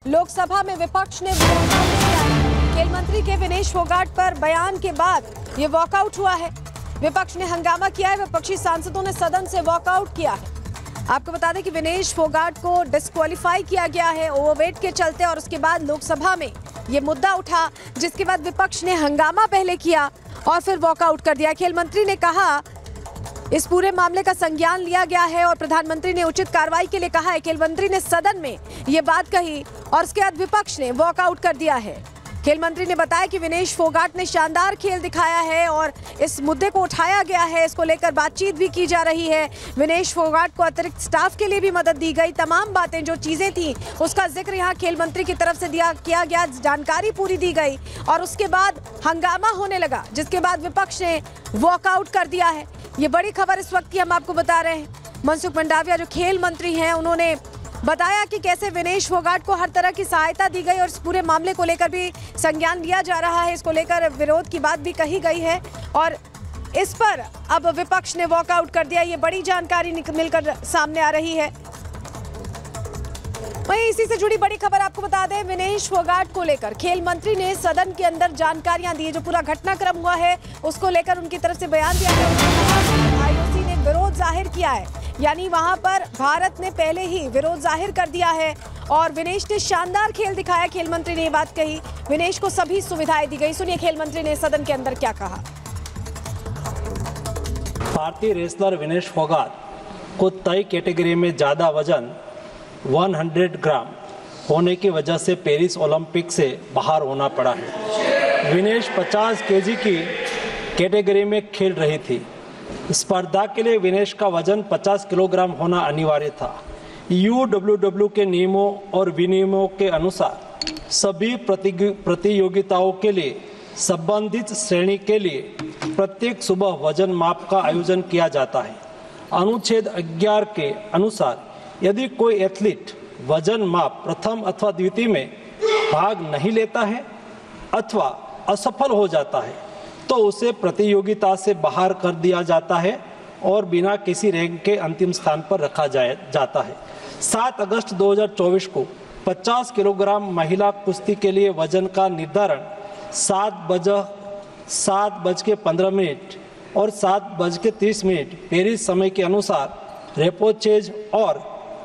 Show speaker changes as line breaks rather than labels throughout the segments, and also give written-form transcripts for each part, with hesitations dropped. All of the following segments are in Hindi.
लोकसभा में विपक्ष ने वॉकआउट किया। खेल मंत्री के विनेश फोगाट पर बयान के बाद ये वॉकआउट हुआ है। विपक्ष ने हंगामा किया है। विपक्षी सांसदों ने सदन से वॉकआउट किया है। आपको बता दें कि विनेश फोगाट को डिस्क्वालीफाई किया गया है ओवरवेट के चलते, और उसके बाद लोकसभा में ये मुद्दा उठा, जिसके बाद विपक्ष ने हंगामा पहले किया और फिर वॉकआउट कर दिया। खेल मंत्री ने कहा इस पूरे मामले का संज्ञान लिया गया है और प्रधानमंत्री ने उचित कार्रवाई के लिए कहा है। खेल मंत्री ने सदन में ये बात कही और उसके बाद विपक्ष ने वॉकआउट कर दिया है। खेल मंत्री ने बताया कि विनेश फोगाट ने शानदार खेल दिखाया है और इस मुद्दे को उठाया गया है। इसको लेकर बातचीत भी की जा रही है। विनेश फोगाट को अतिरिक्त स्टाफ के लिए भी मदद दी गई। तमाम बातें जो चीजें थी उसका जिक्र यहाँ खेल मंत्री की तरफ से किया गया, जानकारी पूरी दी गई और उसके बाद हंगामा होने लगा, जिसके बाद विपक्ष ने वॉकआउट कर दिया है। ये बड़ी खबर इस वक्त की हम आपको बता रहे हैं। मनसुख मंडाविया जो खेल मंत्री हैं, उन्होंने बताया कि कैसे विनेश फोगाट को हर तरह की सहायता दी गई और इस पूरे मामले को लेकर भी संज्ञान लिया जा रहा है। इसको लेकर विरोध की बात भी कही गई है और इस पर अब विपक्ष ने वॉकआउट कर दिया। ये बड़ी जानकारी मिलकर सामने आ रही है। वहीं इसी से जुड़ी बड़ी खबर आपको बता दें, विनेश फोगाट को लेकर खेल मंत्री ने सदन के अंदर जानकारियां दी। जो पूरा घटनाक्रम हुआ है उसको लेकर उनकी तरफ से बयान दिया गया। आईओसी ने विरोध जाहिर किया है, यानी वहां पर भारत ने पहले ही विरोध जाहिर कर दिया है और विनेश ने शानदार खेल दिखाया। खेल मंत्री ने ये बात कही, विनेश को सभी सुविधाएं दी गई। सुनिए खेल मंत्री ने सदन के अंदर क्या कहा।
भारतीय रेसलर विनेश फोगाट को तय कैटेगरी में ज्यादा वजन 100 ग्राम होने की वजह से पेरिस ओलंपिक से बाहर होना पड़ा है। विनेश 50 केजी की कैटेगरी में खेल रही थी। स्पर्धा के लिए विनेश का वजन 50 किलोग्राम होना अनिवार्य था। UWW के नियमों और विनियमों के अनुसार सभी प्रतियोगिताओं के लिए संबंधित श्रेणी के लिए प्रत्येक सुबह वजन माप का आयोजन किया जाता है। अनुच्छेद 11 के अनुसार यदि कोई एथलीट वजन माप प्रथम अथवा द्वितीय में भाग नहीं लेता है अथवा असफल हो जाता है तो उसे प्रतियोगिता से बाहर कर दिया जाता है और बिना किसी रैंक के अंतिम स्थान पर रखा जाता है। 7 अगस्त 2024 को 50 किलोग्राम महिला कुश्ती के लिए वजन का निर्धारण 7:15 और 7:30 पेरिस समय के अनुसार रेपोचेज और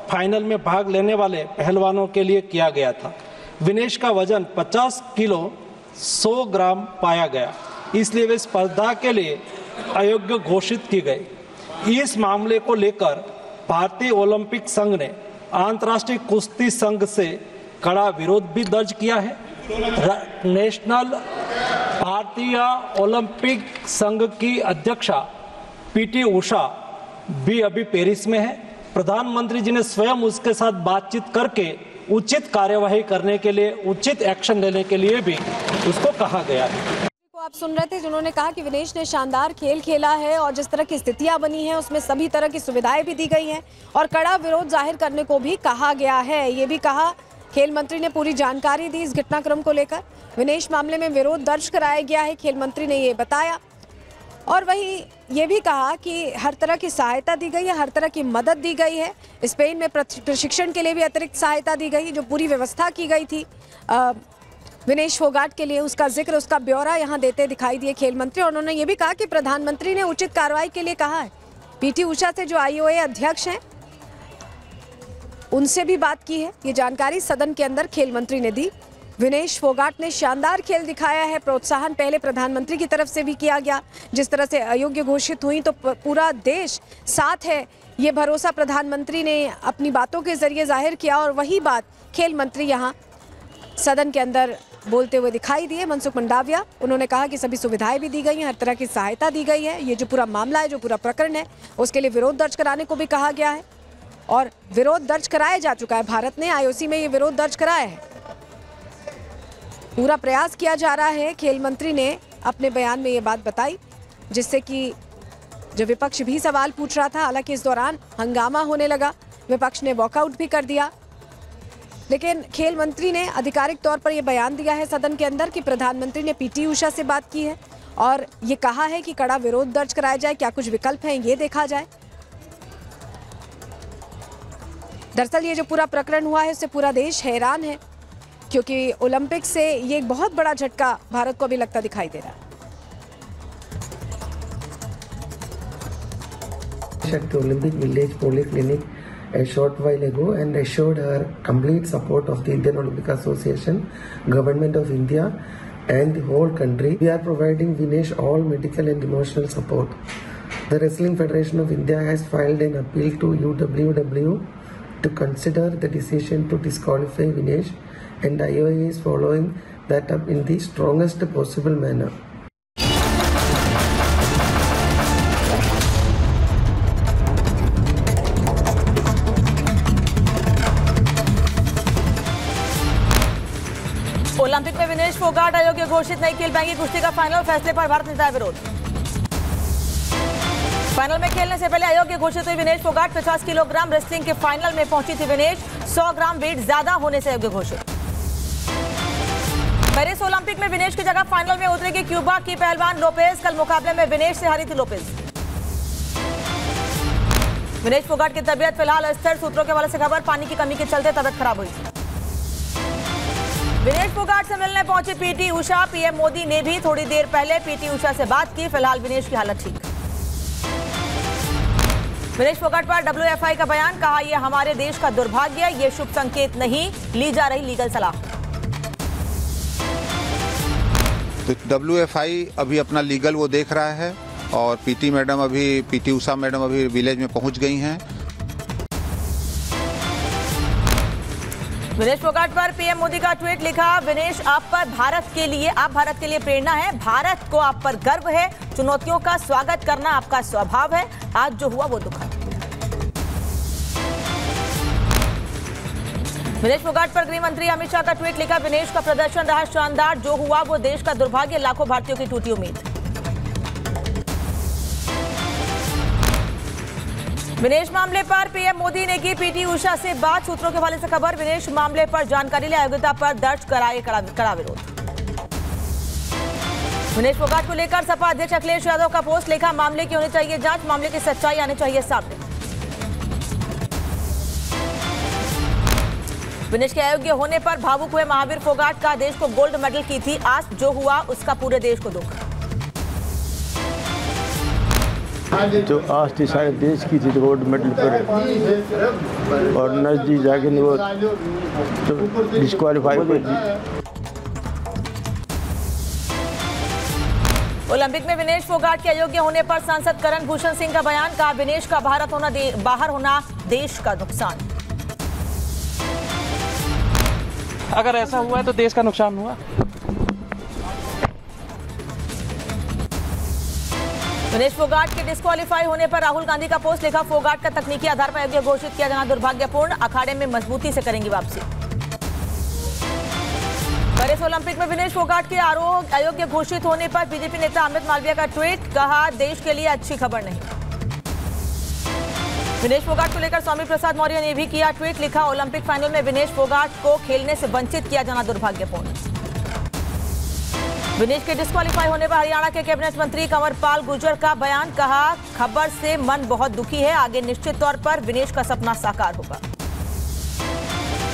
फाइनल में भाग लेने वाले पहलवानों के लिए किया गया था। विनेश का वजन 50 किलो 100 ग्राम पाया गया, इसलिए वे स्पर्धा के लिए अयोग्य घोषित की गई। इस मामले को लेकर भारतीय ओलंपिक संघ ने अंतर्राष्ट्रीय कुश्ती संघ से कड़ा विरोध भी दर्ज किया है। नेशनल भारतीय ओलंपिक संघ की अध्यक्षा PT उषा भी अभी पेरिस में है। प्रधानमंत्री जी ने स्वयं उसके साथ बातचीत करके उचित कार्यवाही करने के लिए, उचित एक्शन लेने के लिए भी उसको कहा गया है।
आप सुन रहे थे जिन्होंने कहा कि विनेश ने शानदार खेल खेला है और जिस तरह की स्थितियां बनी हैं उसमें सभी तरह की सुविधाएं भी दी गई हैं और कड़ा विरोध जाहिर करने को भी कहा गया है। ये भी कहा, खेल मंत्री ने पूरी जानकारी दी इस घटनाक्रम को लेकर। विनेश मामले में विरोध दर्ज कराया गया है, खेल मंत्री ने ये बताया। और वहीं ये भी कहा कि हर तरह की सहायता दी गई है, हर तरह की मदद दी गई है। स्पेन में प्रशिक्षण के लिए भी अतिरिक्त सहायता दी गई, जो पूरी व्यवस्था की गई थी विनेश फोगाट के लिए, उसका जिक्र, उसका ब्यौरा यहाँ देते दिखाई दिए खेल मंत्री। और उन्होंने ये भी कहा कि प्रधानमंत्री ने उचित कार्रवाई के लिए कहा है। PT उषा से जो IOA अध्यक्ष हैं उनसे भी बात की है। ये जानकारी सदन के अंदर खेल मंत्री ने दी। विनेश फोगाट ने शानदार खेल दिखाया है। प्रोत्साहन पहले प्रधानमंत्री की तरफ से भी किया गया। जिस तरह से अयोग्य घोषित हुई तो पूरा देश साथ है, ये भरोसा प्रधानमंत्री ने अपनी बातों के जरिए जाहिर किया और वही बात खेल मंत्री यहाँ सदन के अंदर बोलते हुए दिखाई दिए। मनसुख मंडाविया, उन्होंने कहा कि सभी सुविधाएं भी दी गई हैं, हर तरह की सहायता दी गई है। ये जो पूरा मामला है, जो पूरा प्रकरण है, उसके लिए विरोध दर्ज कराने को भी कहा गया है और विरोध दर्ज कराया जा चुका है। भारत ने IOC में ये विरोध दर्ज कराया है। पूरा प्रयास किया जा रहा है। खेल मंत्री ने अपने बयान में ये बात बताई, जिससे कि जो विपक्ष भी सवाल पूछ रहा था, हालांकि इस दौरान हंगामा होने लगा, विपक्ष ने वॉकआउट भी कर दिया। लेकिन खेल मंत्री ने आधिकारिक तौर पर यह बयान दिया है सदन के अंदर कि प्रधानमंत्री ने PT उषा से बात की है और ये कहा है कि कड़ा विरोध दर्ज कराया जाए। क्या कुछ विकल्प हैं, ये देखा जाए। दरअसल ये जो पूरा प्रकरण हुआ है उससे पूरा देश हैरान है क्योंकि ओलंपिक से ये एक बहुत बड़ा झटका भारत को भी लगता दिखाई दे रहा है।
At the Olympic Village Polyclinic a short while ago and assured her complete support of the Indian Olympic Association, Government of India and the whole country. We are providing Vinesh all medical and emotional support. The Wrestling Federation of India has filed an appeal to UWW to consider the decision to disqualify Vinesh, and IOA is following that up in the strongest possible manner.
Olympic में विनेश फोगाट अयोग्य घोषित, नहीं खेल पाएंगी कुश्ती का फाइनल, फैसले पर भारत ने जताया विरोध। फाइनल में खेलने से पहले अयोग्य घोषित हुई विनेश फोगाट। 50 किलोग्राम रेसलिंग के फाइनल में पहुंची थी विनेश, 100 ग्राम वेट ज्यादा होने से अयोग्य घोषित। पेरिस ओलंपिक में विनेश की जगह फाइनल में उतरेगी क्यूबा की पहलवान लोपेज। कल मुकाबले में विनेश से हारी थी लोपेज। विनेश फोगाट की तबीयत फिलहाल अस्थिर, सूत्रों के हवाले से खबर, पानी की कमी के चलते तबीयत खराब हुई। विनेश फोगाट से मिलने पहुंची पीटी उषा। पीएम मोदी ने भी थोड़ी देर पहले पीटी उषा से बात की। फिलहाल विनेश की हालत ठीक। विनेश फोगाट पर WFI का बयान, कहा यह हमारे देश का दुर्भाग्य है, ये शुभ संकेत नहीं, ली जा रही लीगल सलाह।
तो WFI अभी अपना लीगल वो देख रहा है और पीटी उषा मैडम अभी विलेज में पहुंच गई हैं।
विनेश फोगाट पर पीएम मोदी का ट्वीट लिखा, विनेश आप भारत के लिए प्रेरणा है, भारत को आप पर गर्व है, चुनौतियों का स्वागत करना आपका स्वभाव है, आज जो हुआ वो दुखद। विनेश फोगाट पर गृह मंत्री अमित शाह का ट्वीट लिखा, विनेश का प्रदर्शन रहा शानदार, जो हुआ वो देश का दुर्भाग्य, लाखों भारतीयों की टूटी उम्मीद। विनेश मामले पर पीएम मोदी ने की पीटी उषा से बात, सूत्रों के हवाले से खबर, विनेश मामले पर जानकारी ले अयोग्यता पर दर्ज करा विरोध। विनेश फोगाट को लेकर सपा अध्यक्ष अखिलेश यादव का पोस्ट लिखा, मामले की होनी चाहिए जांच, मामले की सच्चाई आनी चाहिए सामने। विनेश के अयोग्य होने पर भावुक हुए महावीर फोगाट, का देश को गोल्ड मेडल की थी आस, जो हुआ उसका पूरे देश को दुख।
जो आस थी सारे देश की थी गोल्ड मेडल पर, और नजदीक जाके वो तो डिस्क्वालीफाई कर दी।
ओलंपिक में विनेश फोगाट के अयोग्य होने पर सांसद करण भूषण सिंह का बयान, कहा विनेश का बाहर होना देश का नुकसान।
अगर ऐसा हुआ है तो देश का नुकसान हुआ।
विनेश फोगाट के डिस्क्वालीफाई होने पर राहुल गांधी का पोस्ट लिखा, फोगाट का तकनीकी आधार पर अयोग्य घोषित किया जाना दुर्भाग्यपूर्ण, अखाड़े में मजबूती से करेंगी वापसी। पेरिस ओलंपिक में विनेश फोगाट के अयोग्य घोषित होने पर बीजेपी नेता अमित मालवीय का ट्वीट, कहा देश के लिए अच्छी खबर नहीं। विनेश फोगाट को लेकर स्वामी प्रसाद मौर्य ने भी किया ट्वीट, लिखा ओलंपिक फाइनल में विनेश फोगाट को खेलने से वंचित किया जाना दुर्भाग्यपूर्ण। विनेश के डिस्क्वालीफाई होने पर हरियाणा के कैबिनेट मंत्री कंवरपाल गुर्जर का बयान, कहा खबर से मन बहुत दुखी है, आगे निश्चित तौर पर विनेश का सपना साकार होगा।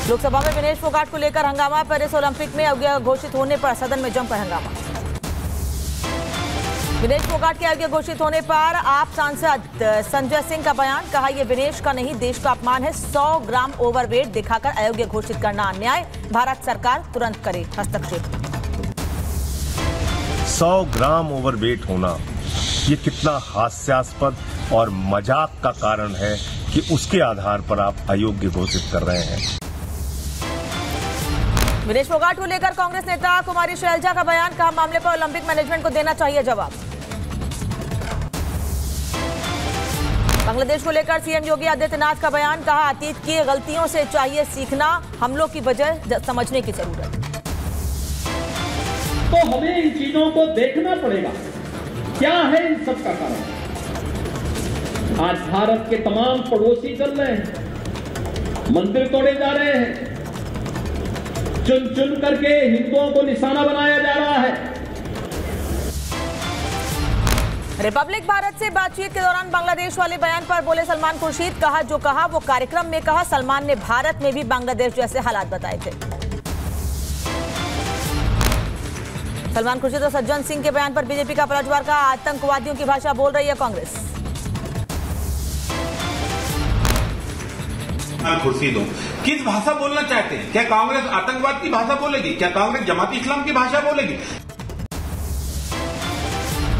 लोकसभा में विनेश फोगाट को लेकर हंगामा, पेरिस ओलंपिक में अयोग्य घोषित होने पर सदन में जमकर हंगामा। विनेश फोगाट के अयोग्य घोषित होने पर आप सांसद संजय सिंह का बयान, कहा यह विनेश का नहीं देश का अपमान है, 100 ग्राम ओवरवेट दिखाकर अयोग्य घोषित करना अन्याय, भारत सरकार तुरंत करे हस्तक्षेप।
100 ग्राम ओवरवेट होना ये कितना हास्यास्पद और मजाक का कारण है कि उसके आधार पर आप अयोग्य घोषित कर रहे हैं।
विनेश फोगाट को लेकर कांग्रेस नेता कुमारी शैलजा का बयान, कहा मामले पर ओलंपिक मैनेजमेंट को देना चाहिए जवाब। बांग्लादेश को लेकर सीएम योगी आदित्यनाथ का बयान, कहा अतीत की गलतियों से चाहिए सीखना, हमलों की वजह समझने की जरूरत।
तो हमें इन चीजों को देखना पड़ेगा, क्या है इन सब का कारण। आज भारत के तमाम पड़ोसी चल रहे हैं, मंदिर तोड़े जा रहे हैं, चुन चुन करके हिंदुओं को निशाना बनाया जा रहा है।
रिपब्लिक भारत से बातचीत के दौरान बांग्लादेश वाले बयान पर बोले सलमान खुर्शीद, कहा जो कहा वो कार्यक्रम में कहा, सलमान ने भारत में भी बांग्लादेश जैसे हालात बताए थे। सलमान खुर्शीद और सज्जन सिंह के बयान पर बीजेपी का पलटवार का, आतंकवादियों की भाषा बोल रही है कांग्रेस।
खुर्शीद हो, किस भाषा बोलना चाहते हैं? क्या कांग्रेस आतंकवाद की भाषा बोलेगी? क्या कांग्रेस जमात इस्लाम की भाषा बोलेगी?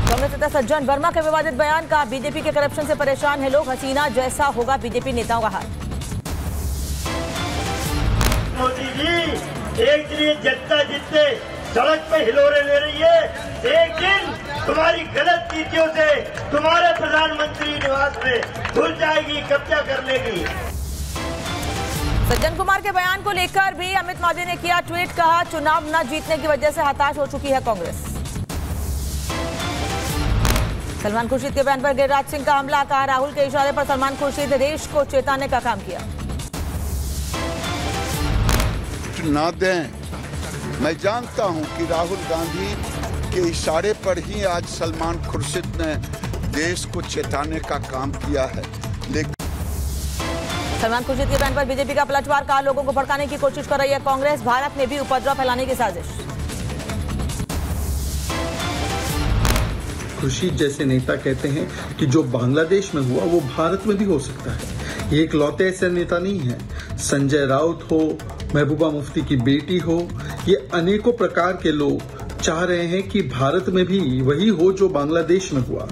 कांग्रेस नेता सज्जन वर्मा के विवादित बयान का, बीजेपी के करप्शन से परेशान है लोग, हसीना जैसा होगा बीजेपी नेताओं का हाल।
मोदी जी एक दिन जनता जितने सड़क पे हिलोरे ले रही है, एक दिन तुम्हारी गलत नीतियों से तुम्हारे प्रधानमंत्री निवास में घुस जाएगी, कब्जा कर लेगी।
सज्जन कुमार के बयान को लेकर भी अमित मालवीय ने किया ट्वीट, कहा चुनाव न जीतने की वजह से हताश हो चुकी है कांग्रेस। सलमान खुर्शीद के बयान पर गिरिराज सिंह का हमला, कहा राहुल के इशारे पर सलमान खुर्शीद देश को चेताने का काम किया।
ना दें, मैं जानता हूं कि राहुल गांधी के इशारे पर ही आज सलमान खुर्शीद ने देश को चेताने का काम किया है, लेकिन
सलमान खुर्शीद के बयान पर बीजेपी का पलटवार, कहा लोगों को भड़काने की कोशिश कर रही है कांग्रेस, भारत में भी उपद्रव फैलाने की साजिश।
खुर्शीद जैसे नेता कहते हैं कि जो बांग्लादेश में हुआ वो भारत में भी हो सकता है। ये इकलौते ऐसे नेता नहीं है। संजय राउत हो, महबूबा मुफ्ती की बेटी हो, ये अनेकों प्रकार के लोग चाह रहे हैं कि भारत में भी वही हो जो बांग्लादेश में हुआ।